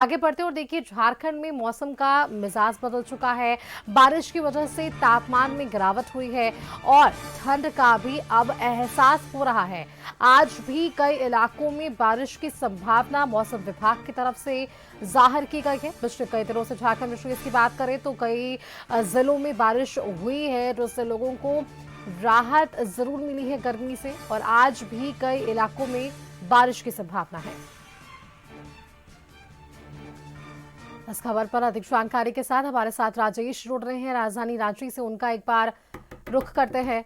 आगे बढ़ते और देखिए झारखंड में मौसम का मिजाज बदल चुका है। बारिश की वजह से तापमान में गिरावट हुई है और ठंड का भी अब एहसास हो रहा है। आज भी कई इलाकों में बारिश की संभावना मौसम विभाग की तरफ से जाहिर की गई है। पिछले कई दिनों से झारखंड में इसकी बात करें तो कई जिलों में बारिश हुई है, जिससे लोगों को राहत जरूर मिली है गर्मी से, और आज भी कई इलाकों में बारिश की संभावना है। इस खबर पर अधिक जानकारी के साथ हमारे साथ राजेश जुड़ रहे हैं राजधानी रांची से। उनका एक बार रुख करते हैं।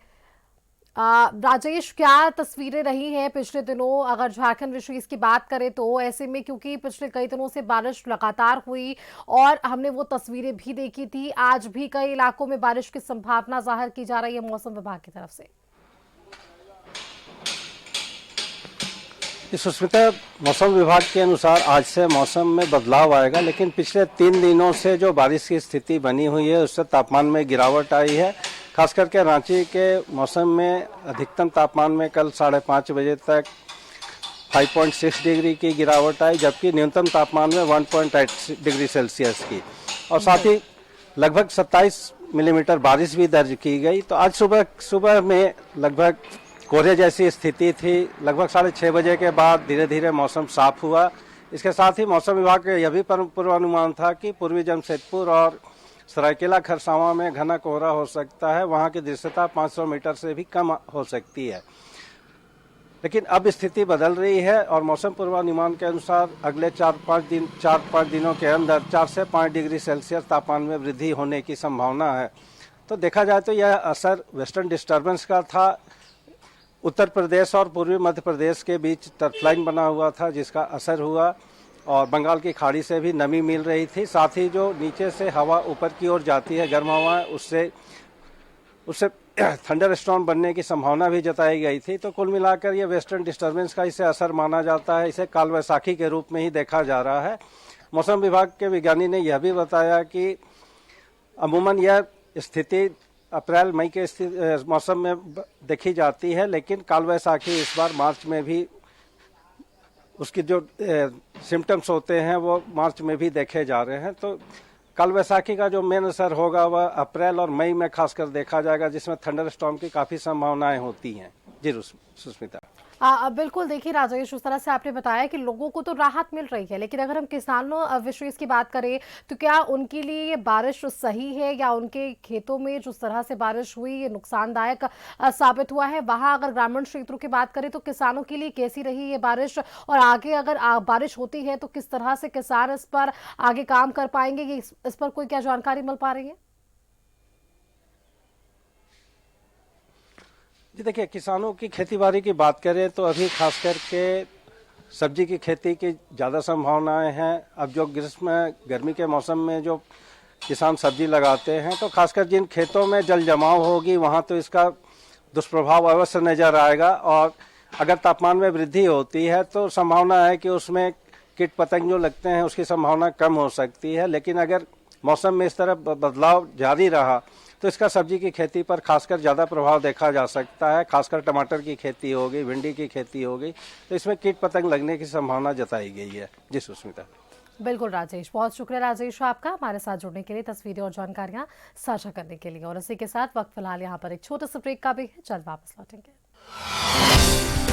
राजेश, क्या तस्वीरें रही हैं पिछले दिनों? अगर झारखंड विशेष की बात करें तो ऐसे में, क्योंकि पिछले कई दिनों से बारिश लगातार हुई और हमने वो तस्वीरें भी देखी थी, आज भी कई इलाकों में बारिश की संभावना जाहिर की जा रही है मौसम विभाग की तरफ से। सुष्मिता, मौसम विभाग के अनुसार आज से मौसम में बदलाव आएगा, लेकिन पिछले 3 दिनों से जो बारिश की स्थिति बनी हुई है उससे तापमान में गिरावट आई है। खास करके रांची के मौसम में अधिकतम तापमान में कल 5:30 बजे तक 5.6 डिग्री की गिरावट आई, जबकि न्यूनतम तापमान में 1.8 डिग्री सेल्सियस की, और साथ ही लगभग 27 मिलीमीटर बारिश भी दर्ज की गई। तो आज सुबह में लगभग कोहरे जैसी स्थिति थी। लगभग 6:30 बजे के बाद धीरे धीरे मौसम साफ हुआ। इसके साथ ही मौसम विभाग का यह भी पूर्वानुमान था कि पूर्वी जमशेदपुर और सरायकेला खरसावां में घना कोहरा हो सकता है, वहां की दृश्यता 500 मीटर से भी कम हो सकती है। लेकिन अब स्थिति बदल रही है और मौसम पूर्वानुमान के अनुसार अगले 4-5 दिनों के अंदर 4 से 5 डिग्री सेल्सियस तापमान में वृद्धि होने की संभावना है। तो देखा जाए तो यह असर वेस्टर्न डिस्टर्बेंस का था। उत्तर प्रदेश और पूर्वी मध्य प्रदेश के बीच टर्फलाइन बना हुआ था, जिसका असर हुआ, और बंगाल की खाड़ी से भी नमी मिल रही थी। साथ ही जो नीचे से हवा ऊपर की ओर जाती है, गर्म हवा, उससे थंडर स्टॉर्म बनने की संभावना भी जताई गई थी। तो कुल मिलाकर ये वेस्टर्न डिस्टर्बेंस का इसे असर माना जाता है। इसे काल वैसाखी के रूप में ही देखा जा रहा है। मौसम विभाग के विज्ञानी ने यह भी बताया कि अमूमन यह स्थिति अप्रैल मई के मौसम में देखी जाती है, लेकिन काल वैसाखी इस बार मार्च में भी उसकी जो सिम्टम्स होते हैं वो मार्च में भी देखे जा रहे हैं। तो काल वैसाखी का जो मेन असर होगा वह अप्रैल और मई में खासकर देखा जाएगा, जिसमें थंडर स्टॉर्म की काफी संभावनाएं होती हैं। जी सुष्मिता। बिल्कुल, देखिए राजेश, उस तरह से आपने बताया कि लोगों को तो राहत मिल रही है, लेकिन अगर हम किसानों विशेष की बात करें तो क्या उनके लिए ये बारिश सही है, या उनके खेतों में जिस तरह से बारिश हुई ये नुकसानदायक साबित हुआ है? वहां अगर ग्रामीण क्षेत्रों की बात करें तो किसानों के लिए कैसी रही ये बारिश, और आगे अगर बारिश होती है तो किस तरह से किसान इस पर आगे काम कर पाएंगे? इस पर कोई क्या जानकारी मिल पा रही है? जी देखिए, किसानों की खेती-बाड़ी की बात करें तो अभी खास करके सब्जी की खेती की ज़्यादा संभावनाएं हैं। अब जो गर्मी के मौसम में जो किसान सब्जी लगाते हैं, तो खासकर जिन खेतों में जल जमाव होगी वहां तो इसका दुष्प्रभाव अवश्य नजर आएगा, और अगर तापमान में वृद्धि होती है तो संभावना है कि उसमें कीट पतंग जो लगते हैं उसकी संभावना कम हो सकती है। लेकिन अगर मौसम में इस तरह बदलाव जारी रहा तो इसका सब्जी की खेती पर खासकर ज़्यादा प्रभाव देखा जा सकता है। खासकर टमाटर की खेती होगी, भिंडी की खेती होगी, तो इसमें कीट पतंग लगने की संभावना जताई गई है। जी सुष्मिता। बिल्कुल राजेश, बहुत शुक्रिया राजेश आपका हमारे साथ जुड़ने के लिए, तस्वीरें और जानकारियां साझा करने के लिए। और इसी के साथ वक्त फिलहाल यहाँ पर एक छोटा सा ब्रेक का भी है, जल्द वापस लौटेंगे।